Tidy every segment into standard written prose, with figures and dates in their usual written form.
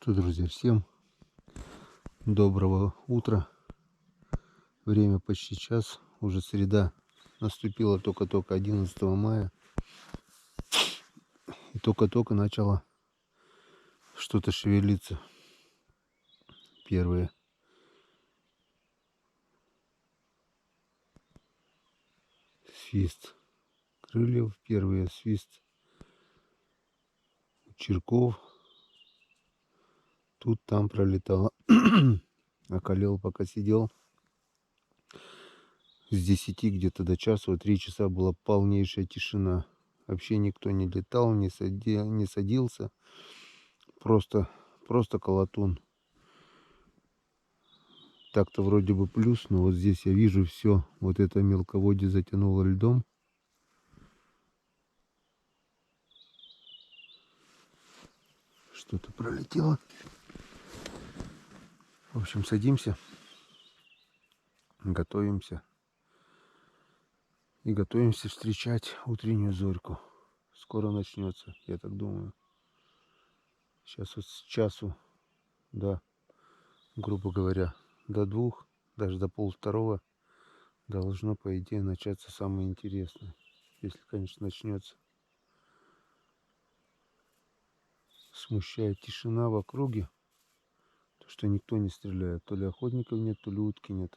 Что, друзья, всем доброго утра. Время почти час, уже среда наступила, только-только 11 мая. И только-только начало что-то шевелиться. Первые свист крыльев, первые свист черков. Тут там пролетало. Околел, пока сидел. С 10 где-то до часу, 3 часа была полнейшая тишина. Вообще никто не летал, не садился. Просто колотун. Так-то вроде бы плюс, но вот здесь я вижу все. Вот это мелководье затянуло льдом. Что-то пролетело. В общем, садимся. Готовимся. И готовимся встречать утреннюю зорьку. Скоро начнется, я так думаю. Сейчас вот с часу, да, грубо говоря, до 2, даже до 1:30 должно, по идее, начаться самое интересное. Если, конечно, начнется. Смущает тишина в округе. То, что никто не стреляет. То ли охотников нет, то ли утки нет.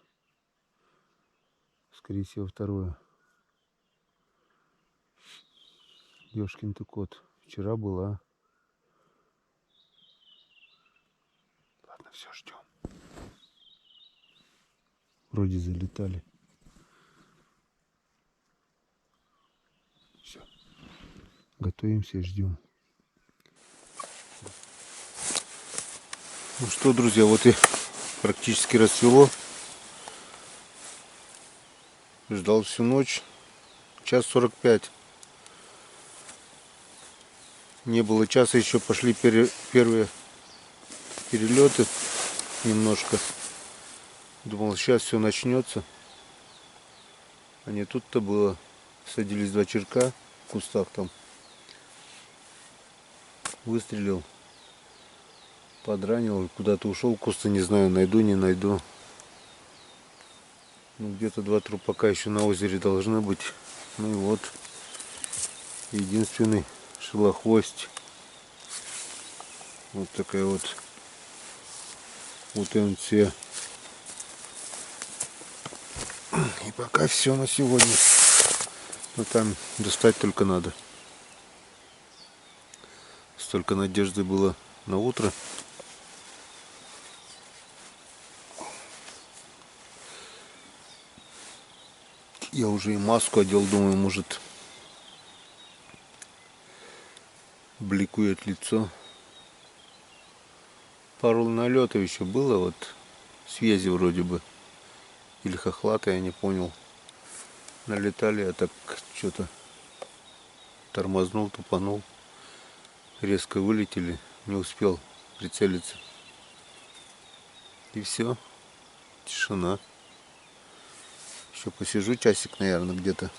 Скорее всего, второе. Ёшкин ты кот. Вчера была. Ладно, все, ждем. Вроде залетали. Все. Готовимся и ждем. Ну что, друзья, вот и практически рассвело. Ждал всю ночь. 1:45. Не было часа, еще пошли первые перелеты немножко. Думал, сейчас все начнется. А не тут-то было. Садились 2 черка в кустах там. Выстрелил. Подранил. Куда-то ушел в кусты, не знаю, найду, не найду. Ну, где-то 2 трупака еще на озере должны быть. Ну и вот. Единственный шелохвость. Вот такая вот УТНЦ. И пока все на сегодня. Но там достать только надо. Столько надежды было на утро. Я уже и маску одел, думаю, может, бликует лицо. Пару налетов еще было, вот связи вроде бы. Или хохлатые, я не понял. Налетали, а так что-то тормознул, тупанул. Резко вылетели, не успел прицелиться. И все, тишина. Еще посижу часик, наверное, где-то.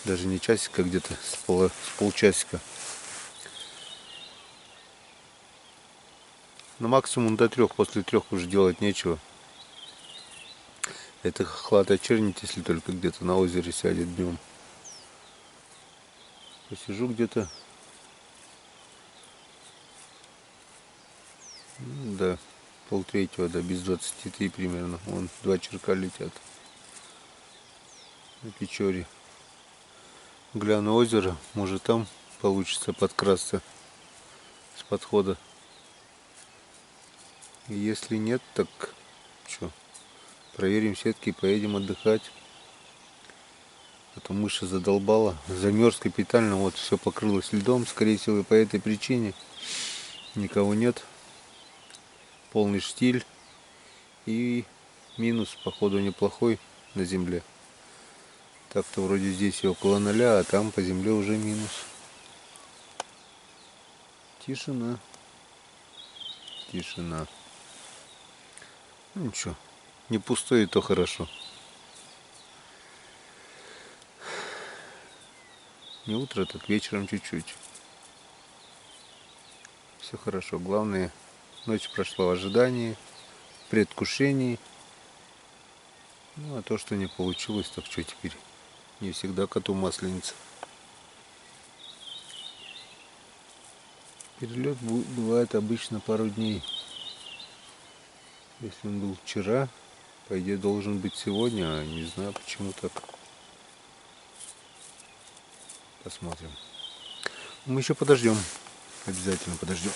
Даже не часик, а где-то с полчасика. На максимум до 3, после 3 уже делать нечего. Это хохлатая чернить, если только где-то на озере сядет днем. Посижу где-то. Да, 2:30, да, без 23 примерно. Вон 2 черка летят. На Печоре. Гляну озеро, может там получится подкрасться с подхода. И если нет, так что, проверим сетки и поедем отдыхать. А то мыши задолбала. Замерз капитально, вот все покрылось льдом, скорее всего, и по этой причине. Никого нет. Полный штиль. И минус, походу, неплохой на земле. Так-то вроде здесь и около 0, а там по земле уже минус. Тишина. Тишина. Ну ничего, не пустое, то хорошо. Не утро, так вечером чуть-чуть. Все хорошо. Главное, Ночь прошла в ожидании, в предвкушении. Ну а то, что не получилось, так что теперь? Не всегда коту масленица. Перелет бывает обычно пару дней. Если он был вчера, по идее должен быть сегодня, а не знаю почему так. Посмотрим. Мы еще подождем. Обязательно подождем.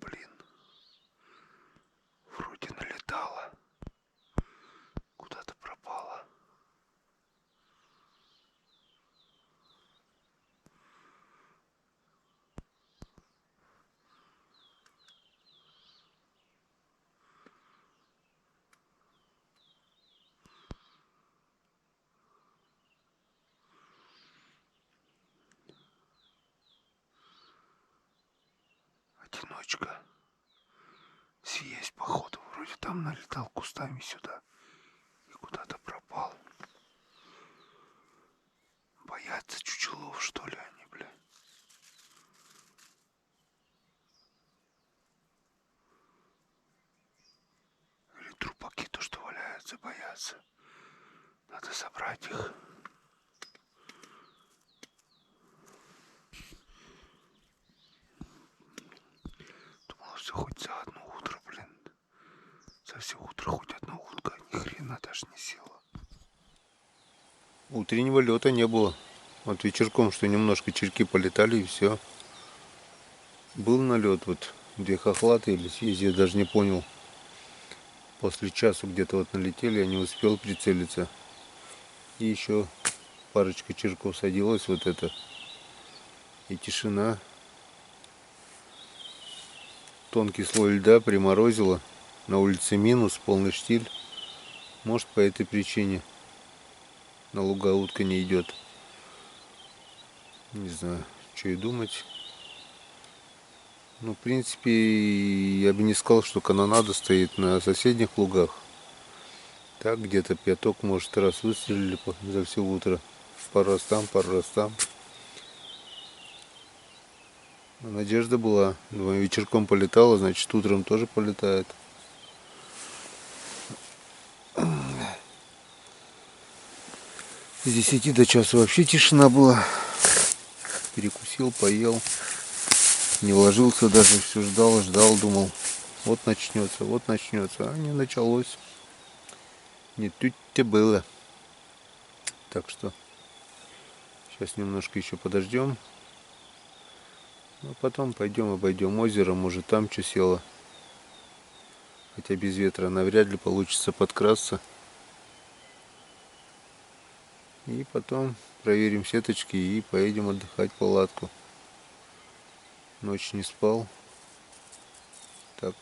Блин, вроде налетала. Куда-то пропала. Одиночка. Съесть походу. Вроде там налетал кустами сюда. И куда-то пропал. Боятся чучелов, что ли, они, бля. Или трупаки, то, что валяются, боятся. Надо собрать их. Думал, все хоть за одно утро, блин. За все утро хоть одна утка. Ни хрена даже не села. Утреннего лета не было. Вот вечерком, что немножко черки полетали и все. Был налет, вот где хохлатые или я даже не понял. После часу где-то вот налетели, я не успел прицелиться. И еще парочка черков садилась вот это. И тишина. Тонкий слой льда приморозило. На улице минус, полный штиль. Может, по этой причине на луга утка не идет. Не знаю, что и думать. Ну, в принципе, я бы не сказал, что канонада стоит на соседних лугах. Так, где-то пяток, может, раз выстрелили за все утро. Пару раз там, пару раз там. Надежда была. Думаю, вечерком полетала, значит, утром тоже полетает. С 10 до часу вообще тишина была. Перекусил, поел. Не ложился даже, все ждал, думал, вот начнется, а не началось. Не тут-то было. Так что сейчас немножко еще подождем. А потом пойдем обойдем озеро, может там что село. Хотя без ветра навряд ли получится подкрасться. И потом проверим сеточки и поедем отдыхать в палатку. Ночь не спал. Так,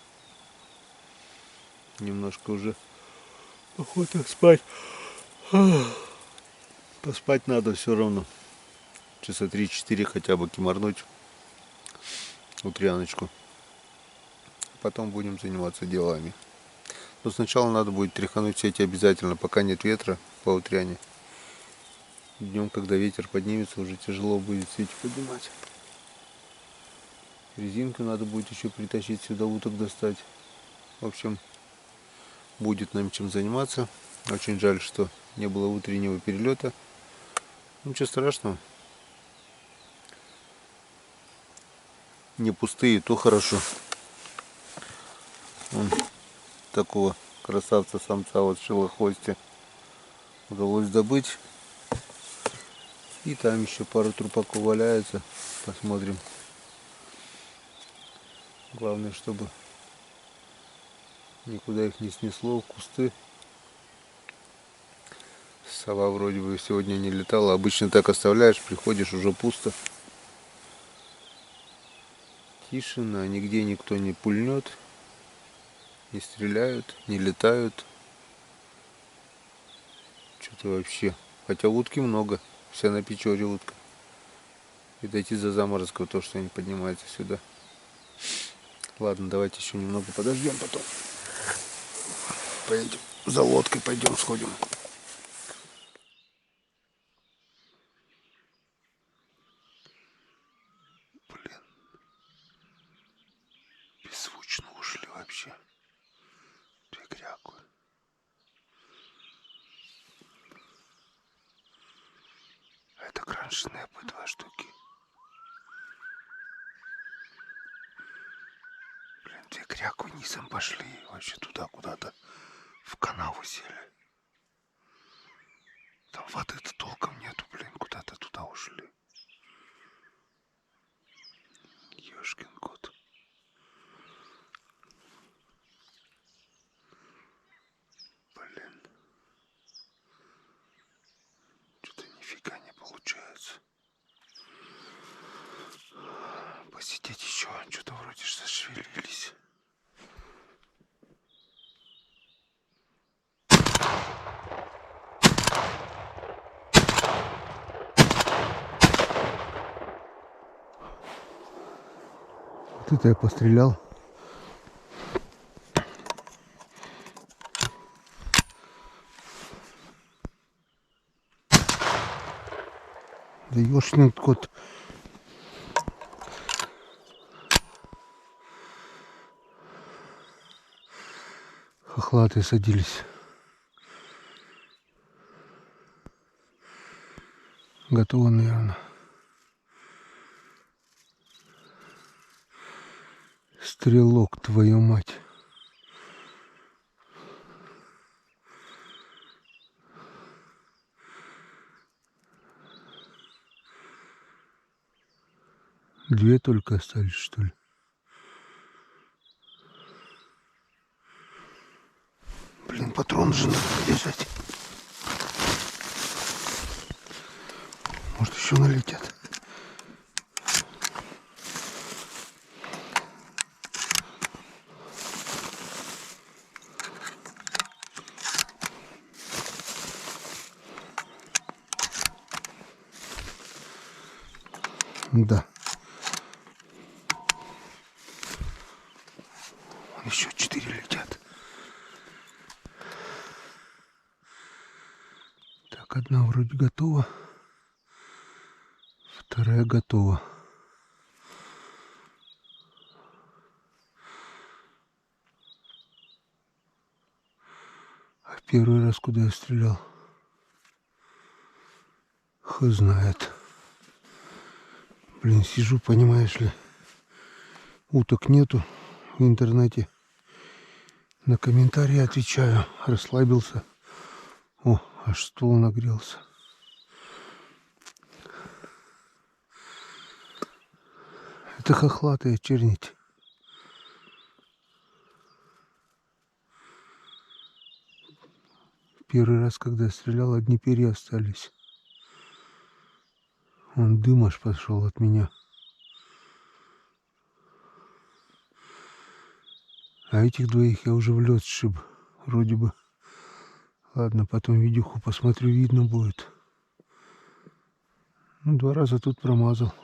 немножко уже охота спать. Поспать надо все равно. Часа 3-4 хотя бы кимарнуть утряночку. Потом будем заниматься делами. Но сначала надо будет тряхануть сети обязательно, пока нет ветра по утряне. Днем, когда ветер поднимется, уже тяжело будет сети поднимать. Резинку надо будет еще притащить сюда, уток достать. В общем, будет нам чем заниматься. Очень жаль, что не было утреннего перелета. Ничего страшного. Не пустые, то хорошо. Вон такого красавца-самца вот в шилохвосте удалось добыть. И там еще пару трупаков валяется. Посмотрим. Главное, чтобы никуда их не снесло в кусты. Сова вроде бы сегодня не летала. Обычно так оставляешь, приходишь, уже пусто. Тишина, нигде никто не пульнет, не стреляют, не летают. Что-то вообще. Хотя утки много. Вся на Печоре утка. и дойти до заморозков, то, что они поднимаются сюда. Ладно, давайте еще немного подождем, потом поедем за лодкой, пойдем сходим. Блин, беззвучно ушли вообще. Две кряку. Это кроншнепы, 2 штуки. Блин, две кряку низом пошли, вообще туда куда-то в канаву сели. Там воды-то толком нету, блин, куда-то туда ушли. Ёшкин кот. Блин. Что-то нифига не получается. Посидеть еще, что-то вроде зашевелились. Вот это я пострелял. Да ёшкин кот. Хохлатые садились. Готово, наверное. Стрелок, твою мать. Две только остались, что ли? Блин, патрон же надо держать. Может, еще налетят. Да. Еще 4 летят. Так, одна вроде готова. Вторая готова. А первый раз куда я стрелял? Хуй знает. Блин, сижу, понимаешь ли. Уток нету в интернете. На комментарии отвечаю. Расслабился. О, аж стол нагрелся. Это хохлатая чернить. Первый раз, когда я стрелял, одни перья остались. Он дым аж пошел от меня. А этих двоих я уже в лед сшиб. Вроде бы. Ладно, потом видюху посмотрю, видно будет. Ну, 2 раза тут промазал.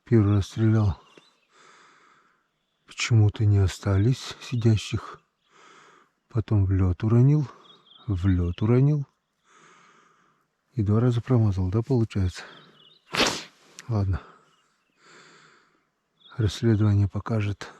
Первый раз стрелял. Почему-то не остались сидящих. Потом в лед уронил. В лед уронил. И 2 раза промазал, да, получается? Ладно. Расследование покажет.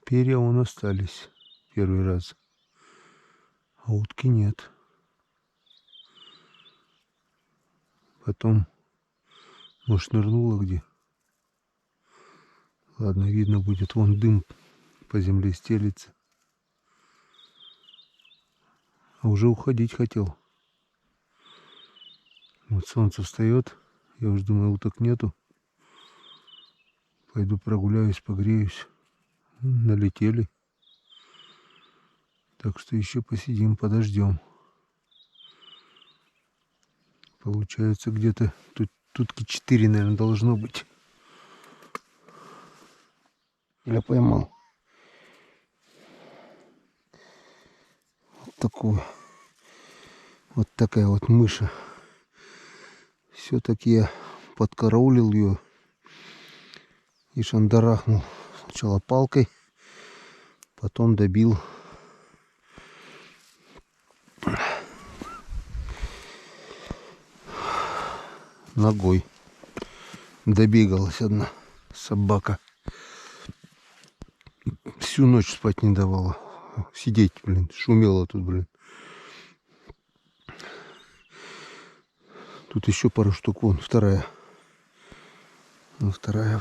Перья вон остались первый раз. А утки нет. Потом Может, нырнула где? Ладно, видно будет. Вон дым по земле стелится. А уже уходить хотел. Вот солнце встает. Я уже думаю, уток нету. Пойду прогуляюсь, погреюсь. Налетели. Так что еще посидим, подождем. Получается, где-то тут тутки 4, наверное, должно быть. Я поймал. Вот такую. Вот такая вот мыша. Все-таки я подкараулил ее и шандарахнул. Сначала палкой, потом добил ногой. Добегалась одна собака. Всю ночь спать не давала. Сидеть, блин, шумела тут, блин. Тут еще пару штук, вон, вторая. Ну, вторая.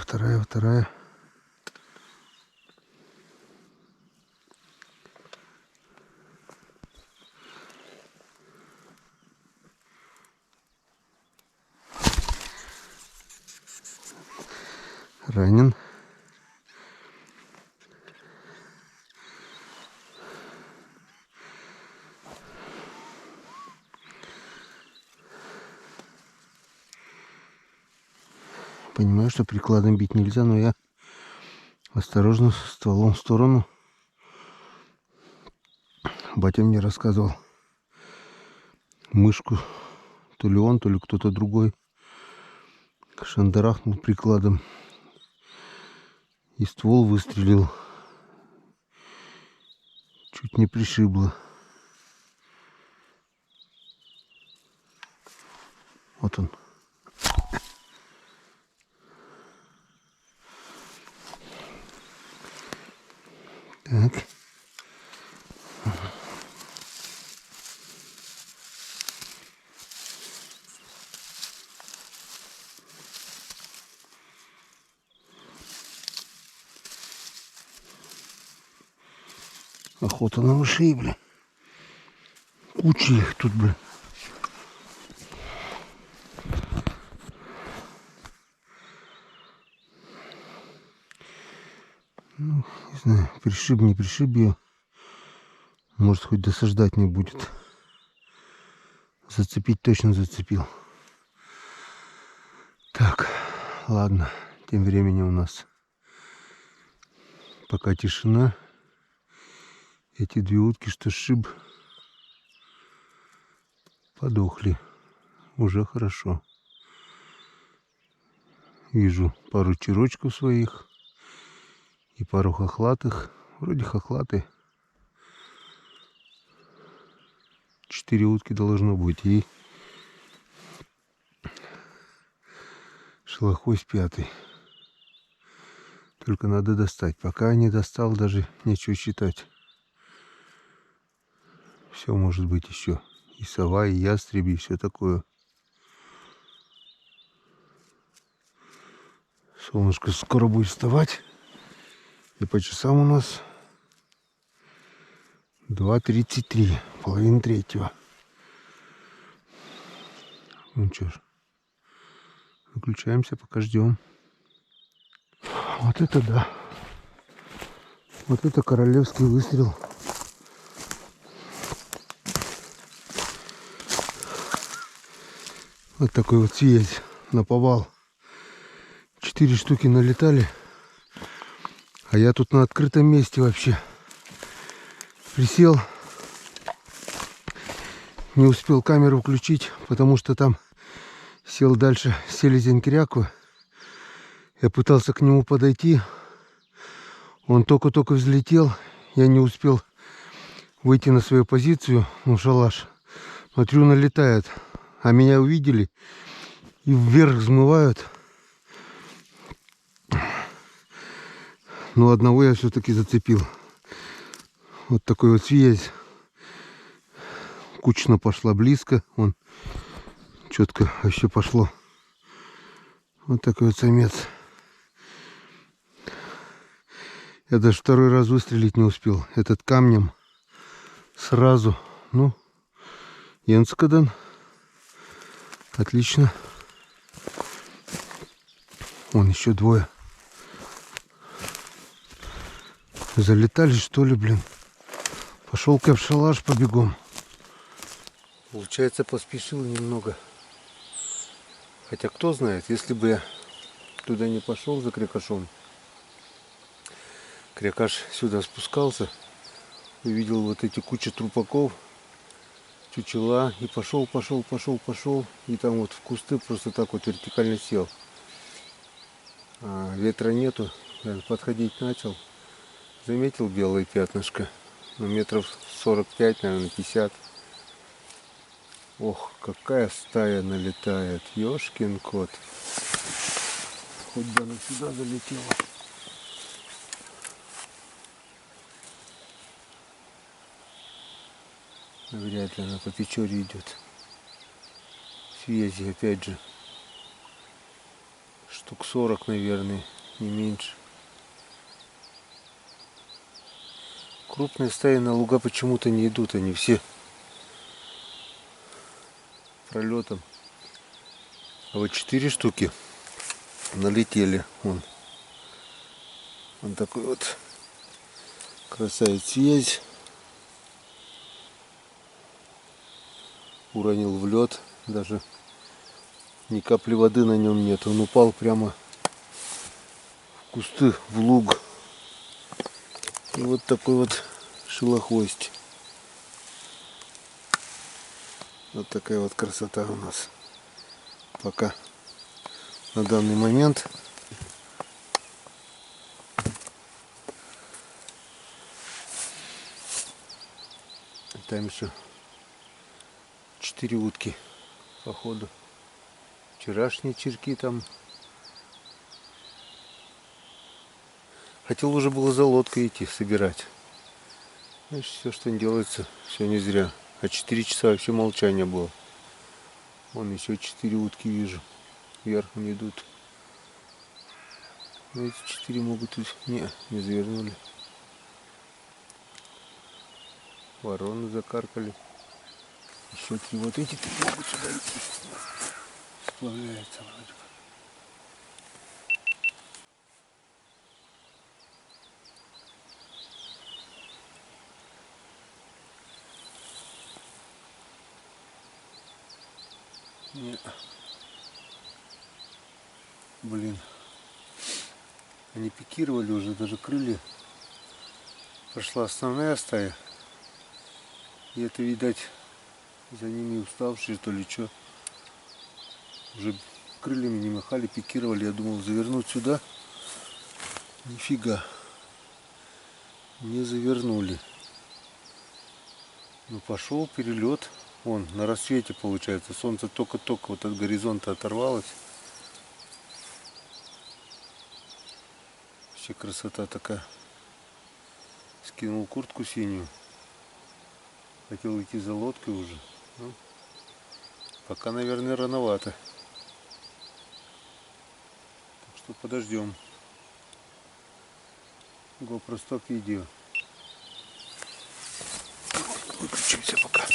Ранен. Понимаю, что прикладом бить нельзя, но я осторожно стволом в сторону. Батя мне рассказывал. Мышку, то ли он, то ли кто-то другой, шандарахнул прикладом. И ствол выстрелил. Чуть не пришибло. Вот он. Так. Охота на мышей, бля. Куча их тут, бля. Ну, не знаю, пришиб, не пришиб ее. Может, хоть досаждать не будет. Зацепить точно зацепил. Так, ладно. Тем временем у нас пока тишина. Эти две утки, что шиб, подохли. Уже хорошо. Вижу пару черочков своих и пару хохлатых. Вроде хохлатые. 4 утки должно быть. И шелохвость 5. Только надо достать. Пока не достал, даже нечего считать. Все может быть еще. И сова, и ястреби, и все такое. Солнышко скоро будет вставать. И по часам у нас 2:33, половина 3. Ну что ж, выключаемся, пока ждем. Вот это да. Вот это королевский выстрел. Вот такой вот связь наповал. 4 штуки налетали. А я тут на открытом месте вообще. Присел. Не успел камеру включить, потому что там сел дальше селезень кряква. Я пытался к нему подойти. Он только-только взлетел. Я не успел выйти на свою позицию, ну, шалаш. Смотрю, налетает. А меня увидели и вверх взмывают. Но одного я все-таки зацепил. Вот такой вот связь. Кучно пошла близко. Вон четко вообще пошло. Вот такой вот самец. Я даже второй раз выстрелить не успел. Этот камнем сразу. Ну, Енскадан. Отлично. Вон еще двое. Залетали, что ли, блин. Пошел-ка в шалаш побегом. Получается, поспешил немного. Хотя кто знает, если бы я туда не пошел за крякашом. Крякаш сюда спускался, увидел вот эти кучи трупаков, чучела и пошел. И там вот в кусты просто так вот вертикально сел. А ветра нету, я подходить начал. Заметил белое пятнышко. Ну, метров 45, наверное, 50. Ох, какая стая налетает. Ёшкин кот. Хоть бы она сюда залетела. Вряд ли она по Печоре идет. Связи, опять же. Штук 40, наверное, не меньше. Крупные стаи на луга почему-то не идут. Они все пролетом. А вот 4 штуки налетели. Он такой вот красавец. Связь. Уронил в лед. Даже ни капли воды на нем нет. Он упал прямо в кусты, в луг. И вот такой вот шилохвость. Вот такая вот красота у нас. Пока на данный момент. Там еще 4 утки, походу. Вчерашние черки там. Хотел уже было за лодкой идти, собирать. Знаешь, все, что не делается, все не зря. А 4 часа вообще молчание было. Вон еще 4 утки вижу. Вверх не идут. Но эти 4 могут... Не завернули. Вороны закаркали. Еще 3. Вот эти 3 могут сюда идти. Сплавляется вроде бы. Не. Блин. Они пикировали уже, даже крылья. Прошла основная стая. И это, видать, за ними уставшие, то ли что. Уже крыльями не махали, пикировали. Я думал завернуть сюда. Нифига. Не завернули. Ну, пошел перелет. Вон, на рассвете получается. Солнце только-только вот от горизонта оторвалось. Вообще красота такая. Скинул куртку синюю. Хотел идти за лодкой уже. Ну, пока, наверное, рановато. Так что подождем. GoPro Stock видео. Выключимся пока.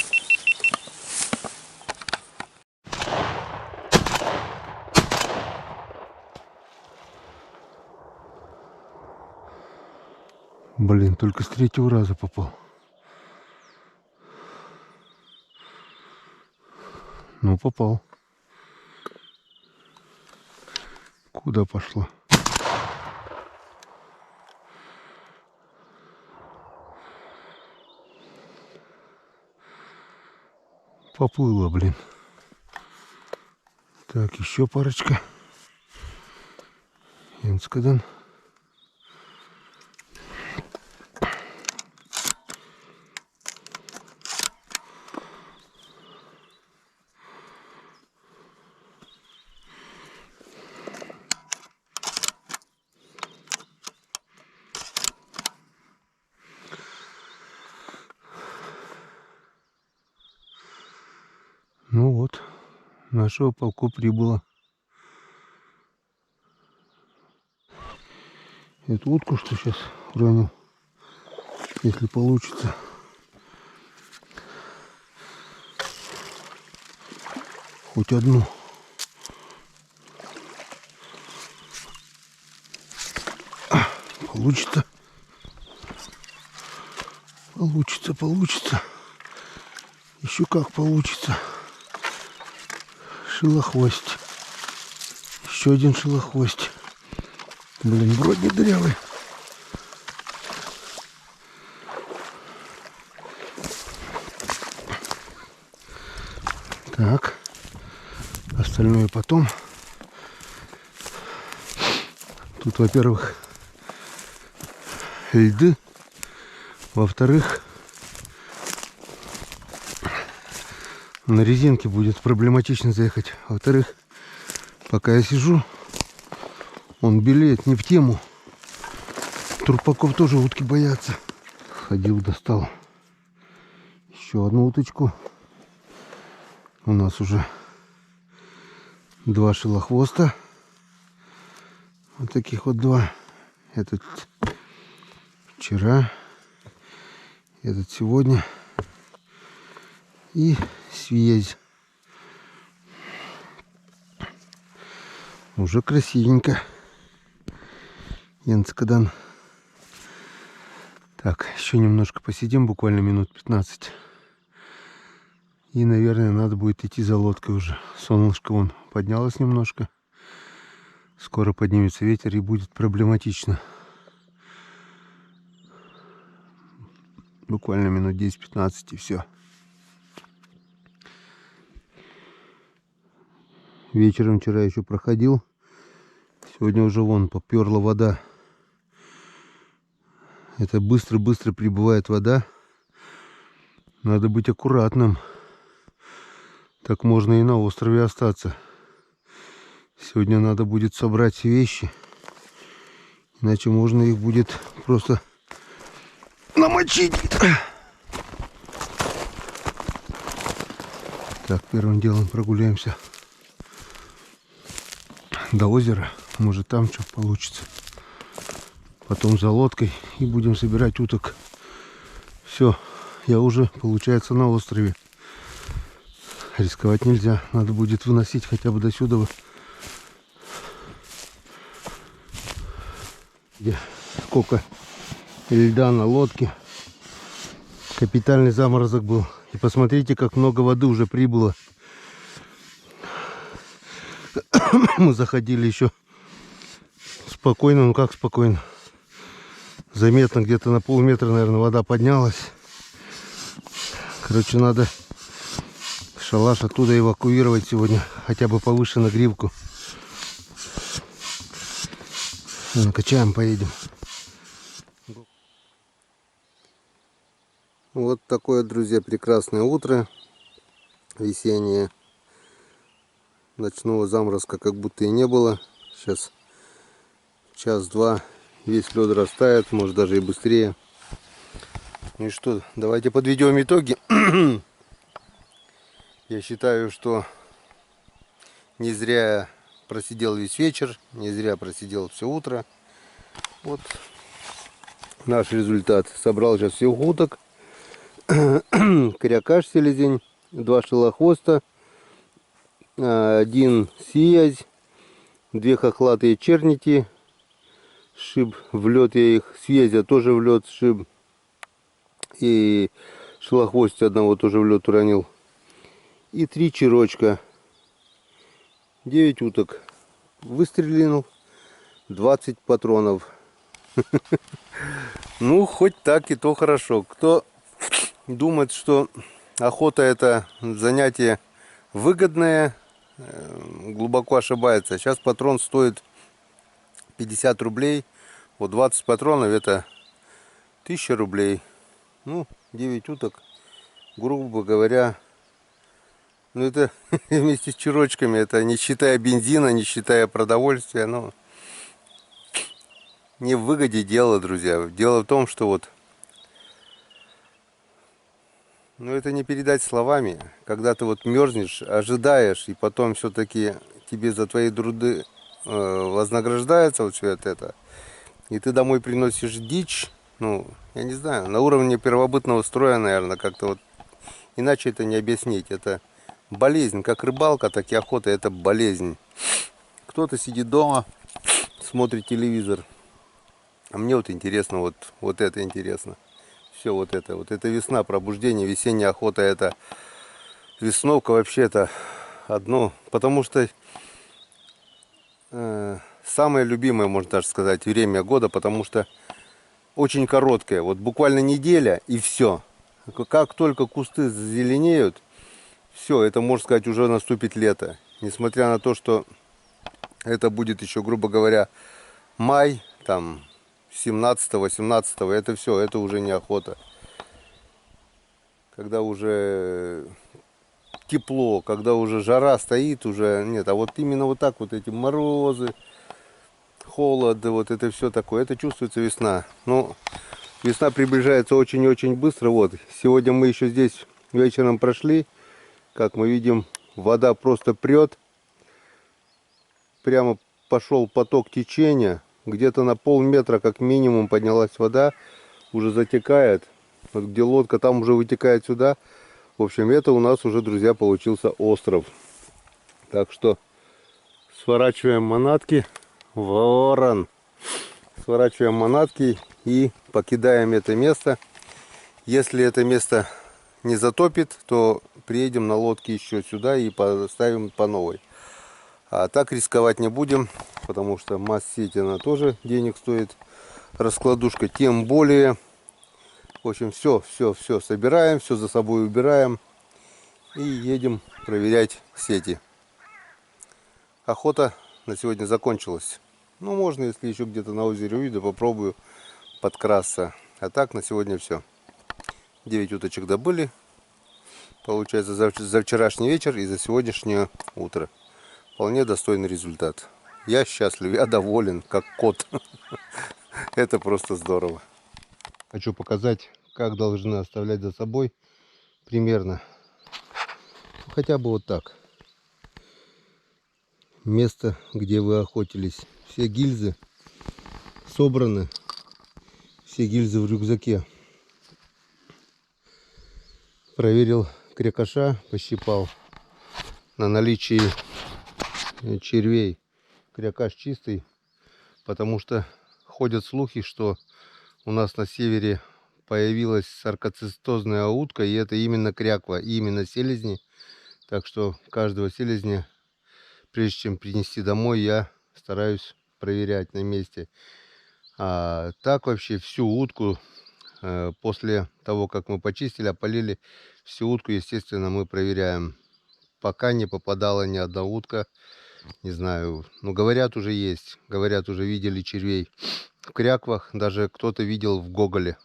Блин, только с 3-го раза попал. Ну, попал. Куда пошла? Поплыла, блин. Так, еще парочка. Енскадан. Ну вот, нашего полку прибыло. эту утку, что сейчас уронил, если получится. Хоть одну. Получится. Получится. Еще как получится. Шилохвость. Еще один шилохвость. Блин, вроде не дырявый. Так. Остальное потом. Тут, во-первых, льды. Во-вторых, на резинке будет проблематично заехать. Во-вторых, пока я сижу, он белеет не в тему. Трупаков тоже утки боятся. Ходил, достал еще одну уточку. У нас уже 2 шилохвоста. Вот таких вот 2. Этот вчера, этот сегодня. И связь. Уже красивенько. Янцкадан. Так, еще немножко посидим, буквально минут 15. И, наверное, надо будет идти за лодкой уже. Солнышко вон поднялось немножко. Скоро поднимется ветер и будет проблематично. Буквально минут 10-15 и все. Вечером вчера еще проходил. Сегодня уже вон поперла вода. Это быстро-быстро прибывает вода. Надо быть аккуратным. Так можно и на острове остаться. Сегодня надо будет собрать все вещи. Иначе можно их будет просто намочить. Так, первым делом прогуляемся до озера. Может, там что получится. Потом за лодкой и будем собирать уток. Все, я уже, получается, на острове. Рисковать нельзя. Надо будет выносить хотя бы до сюда. Сколько льда на лодке. Капитальный заморозок был. И посмотрите, как много воды уже прибыло. Мы заходили еще спокойно, ну как спокойно. Заметно, где-то на полметра, наверное, вода поднялась. Короче, надо шалаш оттуда эвакуировать сегодня. Хотя бы повыше на гривку. Накачаем, поедем. Вот такое, друзья, прекрасное утро. Весеннее. Ночного заморозка как будто и не было. Сейчас час-два. Весь лед растает. Может даже и быстрее. Ну и что, давайте подведем итоги. Я считаю, что не зря я просидел весь вечер. Не зря просидел все утро. Вот наш результат. Собрал сейчас всех уток. Крякаш селезень, 2 шилохвоста, 1 сиязь, 2 хохлатые черники. Шиб в лед я их, съездя тоже в лед шиб. И шилохвость одного тоже в лед уронил. И 3 черочка. 9 уток. Выстрелил 20 патронов. Ну, хоть так и то хорошо. Кто думает, что охота это занятие выгодное, глубоко ошибается. Сейчас патрон стоит 50 рублей. Вот 20 патронов это 1000 рублей. Ну, 9 уток, грубо говоря. Ну, это вместе с чурочками. Это не считая бензина, не считая продовольствия. Но не в выгоде дело, друзья. Дело в том, что вот ну это не передать словами, когда ты вот мерзнешь, ожидаешь, и потом все-таки тебе за твои труды вознаграждается вот все это. и ты домой приносишь дичь, ну, я не знаю, на уровне первобытного строя, наверное, как-то вот, иначе это не объяснить. Это болезнь, как рыбалка, так и охота, это болезнь. Кто-то сидит дома, смотрит телевизор, а мне вот интересно, вот это интересно. Все вот это весна, пробуждение, весенняя охота, это весновка вообще это одно, потому что самое любимое, можно даже сказать, время года, потому что очень короткое, вот буквально неделя и все. Как только кусты зеленеют, все, это, можно сказать, уже наступит лето. Несмотря на то, что это будет еще, грубо говоря, май, там, 17-18, это все, это уже не охота. Когда уже тепло, когда уже жара стоит, уже нет. А вот именно вот так вот эти морозы, холод, вот это все такое, это чувствуется весна. Но весна приближается очень и очень быстро. Вот, сегодня мы еще здесь вечером прошли. Как мы видим, вода просто прет. Прямо пошел поток течения. Где-то на полметра как минимум поднялась вода. Уже затекает. Вот где лодка, там уже вытекает сюда. В общем, это у нас уже, друзья, получился остров. Так что сворачиваем манатки. Ворон. Сворачиваем манатки и покидаем это место. Если это место не затопит, то приедем на лодке еще сюда и поставим по новой. А так рисковать не будем, потому что масс-сеть она тоже денег стоит. Раскладушка тем более. В общем, все собираем, все за собой убираем и едем проверять сети. Охота на сегодня закончилась. Ну, можно, если еще где-то на озере увижу, попробую подкрасться. А так на сегодня все. 9 уточек добыли. Получается за вчерашний вечер и за сегодняшнее утро. Вполне достойный результат. Я счастлив, я доволен, как кот. Это просто здорово. Хочу показать, как должны оставлять за собой примерно. Хотя бы вот так. Место, где вы охотились. Все гильзы собраны. Все гильзы в рюкзаке. Проверил крякаша, пощипал на наличие червей. Крякаш чистый, потому что ходят слухи, что у нас на севере появилась саркоцистозная утка, и это именно кряква, и именно селезни. Так что каждого селезня, прежде чем принести домой, я стараюсь проверять на месте. А так вообще всю утку, после того, как мы почистили, опалили, всю утку, естественно, мы проверяем. Пока не попадала ни одна утка. Не знаю, ну говорят, уже есть. Говорят, уже видели червей в кряквах. Даже кто-то видел в гоголе.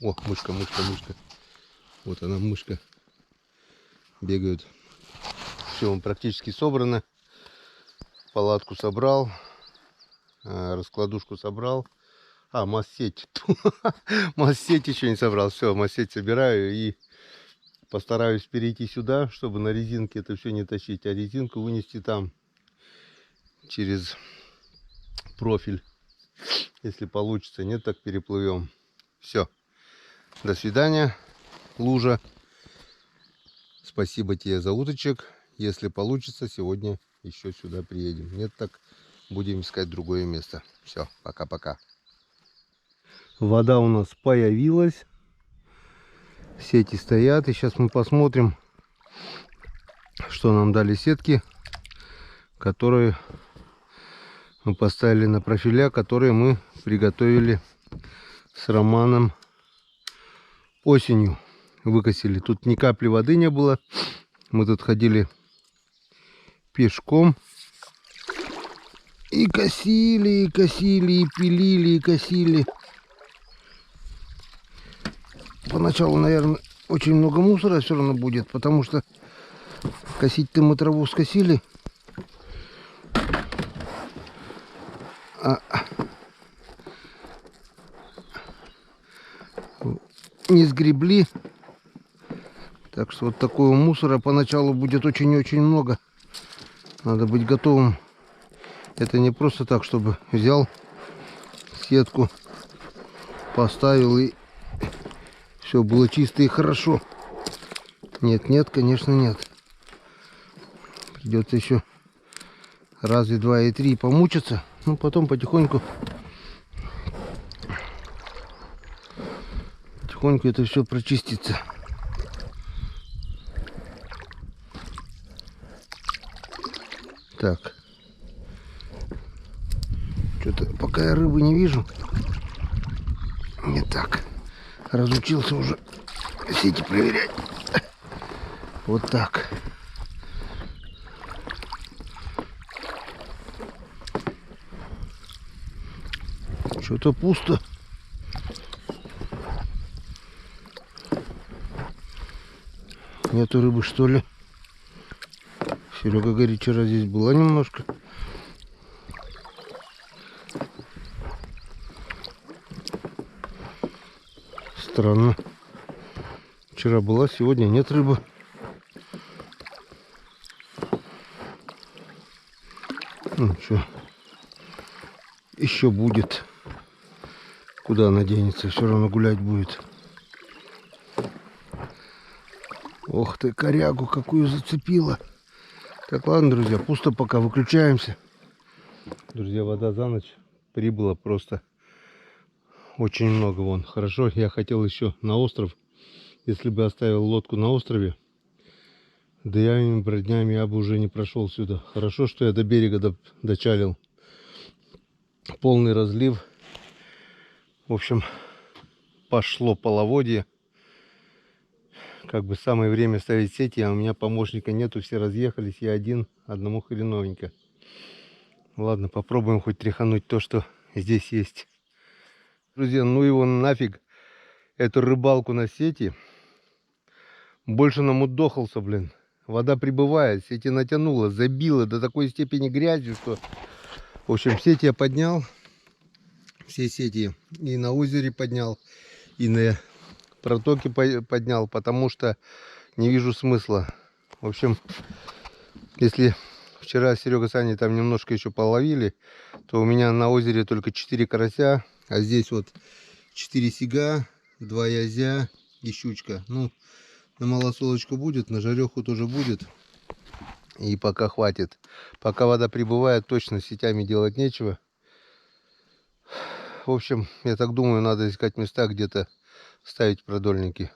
О, мышка. Вот она, мышка. Бегают. Все, он практически собрано. Палатку собрал. Раскладушку собрал. А, масс-сеть. Масс-сеть еще не собрал. Все, масс-сеть собираю и постараюсь перейти сюда, чтобы на резинке это все не тащить, а резинку вынести там через профиль. Если получится, нет, так переплывем. Все. До свидания, лужа. Спасибо тебе за уточек. Если получится, сегодня еще сюда приедем. Нет, так будем искать другое место. Все, пока-пока. Вода у нас появилась. Сети стоят. И сейчас мы посмотрим, что нам дали сетки, которые мы поставили на профиля, которые мы приготовили с Романом осенью. Выкосили. Тут ни капли воды не было. Мы тут ходили пешком. И косили, и косили, и пилили, и косили. Поначалу, наверное, очень много мусора все равно будет, потому что косить-то мы траву скосили. Не сгребли. Так что вот такого мусора поначалу будет очень-очень много. Надо быть готовым. Это не просто так, чтобы взял, сетку поставил, и все было чисто и хорошо. Нет, нет, конечно, нет. Придется еще раза два и три помучиться, ну потом потихоньку это все прочистится. Так, что-то пока я рыбы не вижу. Не так. Разучился уже сети проверять. Вот так. Что-то пусто. Нету рыбы, что ли? Серега говорит, вчера здесь была немножко. Странно. Вчера была, сегодня нет рыбы. Ну что, еще будет. Куда она денется? Все равно гулять будет. Ох ты, корягу какую зацепила. Так, ладно, друзья, пусто пока, выключаемся. Друзья, вода за ночь прибыла просто очень много вон. Хорошо, я хотел еще на остров. Если бы оставил лодку на острове, да я броднями я бы уже не прошел сюда. Хорошо, что я до берега дочалил. Полный разлив. В общем, пошло половодье. Как бы самое время ставить сети, а у меня помощника нету, все разъехались, я один, одному хреновенько. Ладно, попробуем хоть тряхануть то, что здесь есть. Друзья, ну его нафиг, эту рыбалку на сети. Больше намудохался, блин. Вода прибывает, сети натянула, забила до такой степени грязью, что... В общем, сети я поднял. Все сети и на озере поднял, и на протоке поднял, потому что не вижу смысла. В общем, если вчера Серега с Аней там немножко еще половили, то у меня на озере только 4 карася, а здесь вот 4 сига, 2 язя и щучка. Ну, на малосолочку будет, на жареху тоже будет. И пока хватит. Пока вода прибывает, точно с сетями делать нечего. В общем, я так думаю, надо искать места, где-то ставить продольники.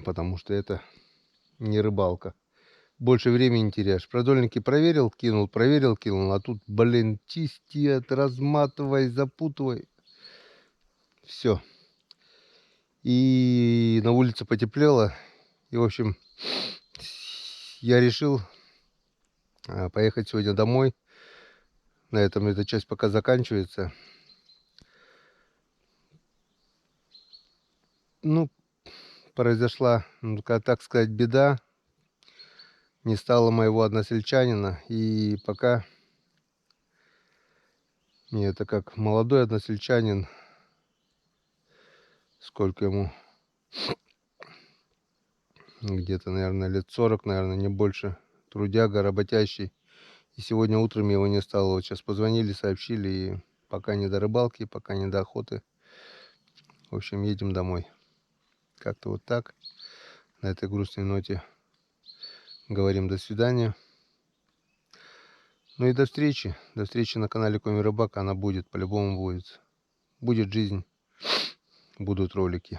Потому что это не рыбалка. Больше времени теряешь. Продольники проверил, кинул, а тут, блин, чисти, разматывай, запутывай. Все. И на улице потеплело. И, в общем, я решил поехать сегодня домой. На этом эта часть пока заканчивается. Ну, произошла, ну, так сказать, беда. Не стало моего односельчанина. И пока мне это как молодой односельчанин, сколько ему, где-то, наверное, лет 40, наверное, не больше, трудяга, работящий. И сегодня утром его не стало. Вот сейчас позвонили, сообщили, и пока не до рыбалки, пока не до охоты. В общем, едем домой. Как-то вот так. На этой грустной ноте говорим до свидания. Ну и до встречи. До встречи на канале Коми Рыбак. Она будет, по-любому будет. Будет жизнь, будут ролики.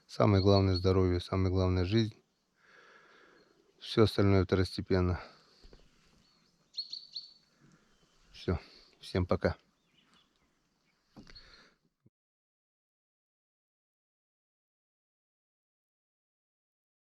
Самое главное здоровье, самое главное жизнь. Все остальное второстепенно. Все. Всем пока.